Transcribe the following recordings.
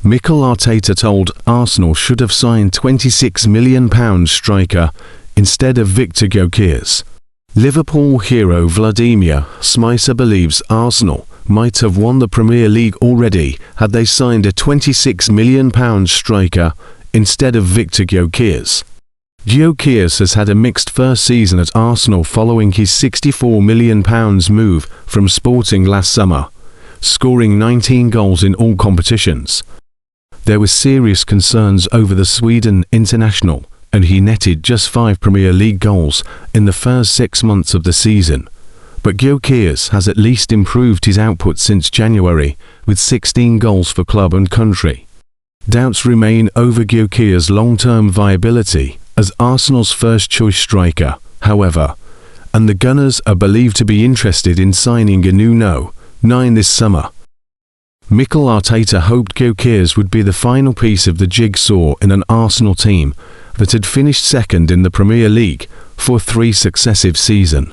Mikel Arteta told Arsenal should have signed £26 million striker instead of Viktor Gyökeres. Liverpool hero Vladimir Smicer believes Arsenal might have won the Premier League already had they signed a £26 million striker instead of Viktor Gyökeres. Gyökeres has had a mixed first season at Arsenal following his £64 million move from Sporting last summer, scoring 19 goals in all competitions. There were serious concerns over the Sweden international, and he netted just 5 Premier League goals in the first 6 months of the season. But Gyökeres has at least improved his output since January, with 16 goals for club and country. Doubts remain over Gyökeres' long-term viability as Arsenal's first-choice striker, however, and the Gunners are believed to be interested in signing a new No. 9 this summer. Mikel Arteta hoped Gyökeres would be the final piece of the jigsaw in an Arsenal team that had finished second in the Premier League for 3 successive seasons.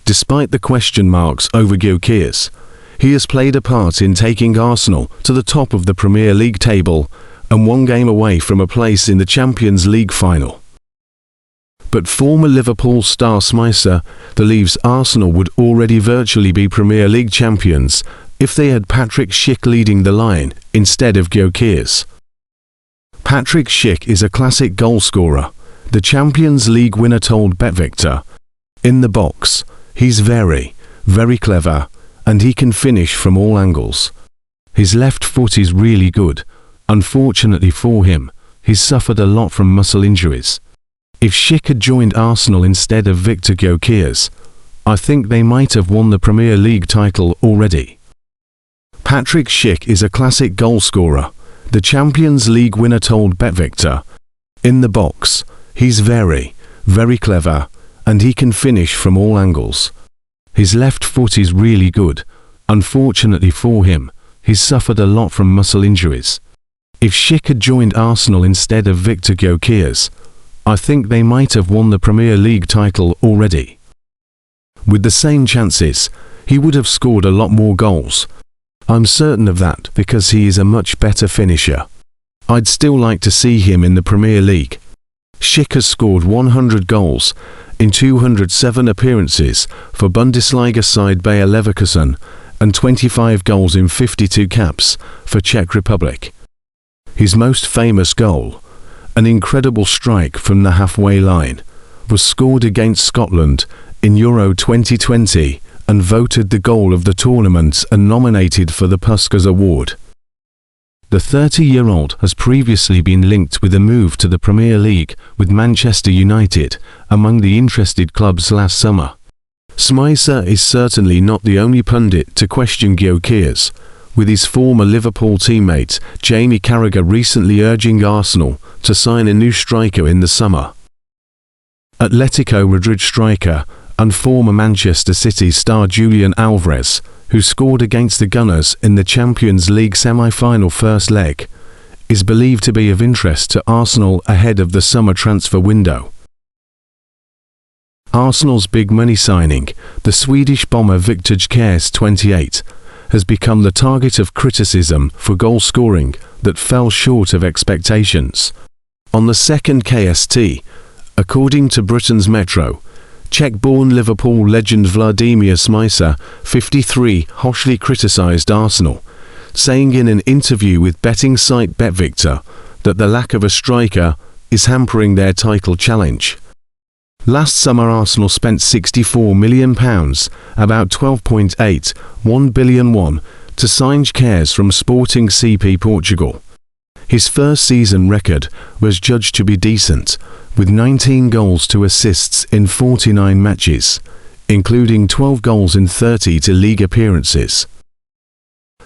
Despite the question marks over Gyökeres, he has played a part in taking Arsenal to the top of the Premier League table and 1 game away from a place in the Champions League final. But former Liverpool star Smicer believes Arsenal would already virtually be Premier League champions if they had Patrik Schick leading the line instead of Gyökeres. Patrik Schick is a classic goalscorer, the Champions League winner told BetVictor. In the box, he's very, very clever, and he can finish from all angles. His left foot is really good. Unfortunately for him, he's suffered a lot from muscle injuries. If Schick had joined Arsenal instead of Viktor Gyökeres, I think they might have won the Premier League title already. Patrik Schick is a classic goalscorer, the Champions League winner told BetVictor. In the box, he's very, very clever, and he can finish from all angles. His left foot is really good. Unfortunately for him, he's suffered a lot from muscle injuries. If Schick had joined Arsenal instead of Viktor Gyökeres, I think they might have won the Premier League title already. With the same chances, he would have scored a lot more goals. I'm certain of that because he is a much better finisher. I'd still like to see him in the Premier League. Schick has scored 100 goals in 207 appearances for Bundesliga side Bayer Leverkusen and 25 goals in 52 caps for Czech Republic. His most famous goal, an incredible strike from the halfway line, was scored against Scotland in Euro 2020 and voted the goal of the tournament and nominated for the Puskas Award. The 30-year-old has previously been linked with a move to the Premier League with Manchester United among the interested clubs last summer. Smicer is certainly not the only pundit to question Gyökeres, with his former Liverpool teammate Jamie Carragher recently urging Arsenal to sign a new striker in the summer. Atletico Madrid striker and former Manchester City star Julian Alvarez, who scored against the Gunners in the Champions League semi-final first leg, is believed to be of interest to Arsenal ahead of the summer transfer window. Arsenal's big money signing, the Swedish bomber Viktor Gyökeres, 28, has become the target of criticism for goal scoring that fell short of expectations. On the second KST, according to Britain's Metro, Czech-born Liverpool legend Vladimir Smicer, 53, harshly criticised Arsenal, saying in an interview with betting site BetVictor that the lack of a striker is hampering their title challenge. Last summer Arsenal spent £64 million, about 12.81 billion, to sign Gyökeres from Sporting CP Portugal. His first season record was judged to be decent, with 19 goals to assists in 49 matches, including 12 goals in 30 league appearances.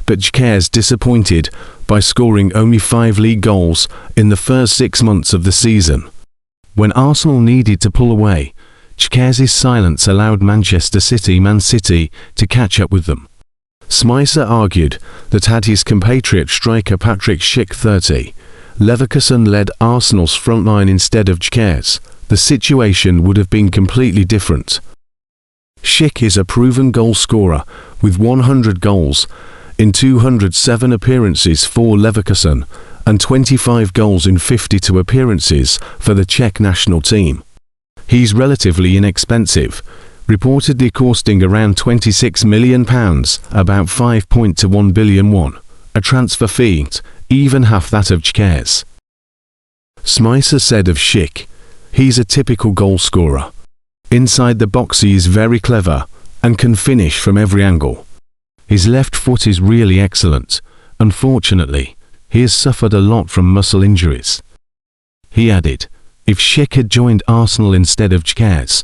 But Gyökeres disappointed by scoring only 5 league goals in the first 6 months of the season. When Arsenal needed to pull away, Gyökeres' silence allowed Man City to catch up with them. Smicer argued that had his compatriot striker Patrik Schick, 30, Leverkusen led Arsenal's frontline instead of Gyökeres, the situation would have been completely different. Schick is a proven goal scorer with 100 goals in 207 appearances for Leverkusen and 25 goals in 52 appearances for the Czech national team. He's relatively inexpensive, reportedly costing around £26 million, about 5.1 billion won, a transfer fee, even half that of Schick's. Smicer said of Schick, "He's a typical goal scorer. Inside the box he is very clever and can finish from every angle. His left foot is really excellent. Unfortunately, he has suffered a lot from muscle injuries." He added, "If Schick had joined Arsenal instead of Schick,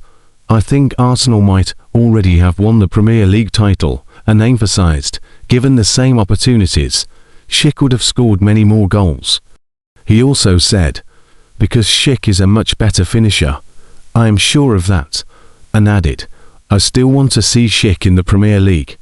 I think Arsenal might already have won the Premier League title," and emphasized, given the same opportunities, Schick would have scored many more goals. He also said, "Because Schick is a much better finisher. I am sure of that," and added, "I still want to see Schick in the Premier League."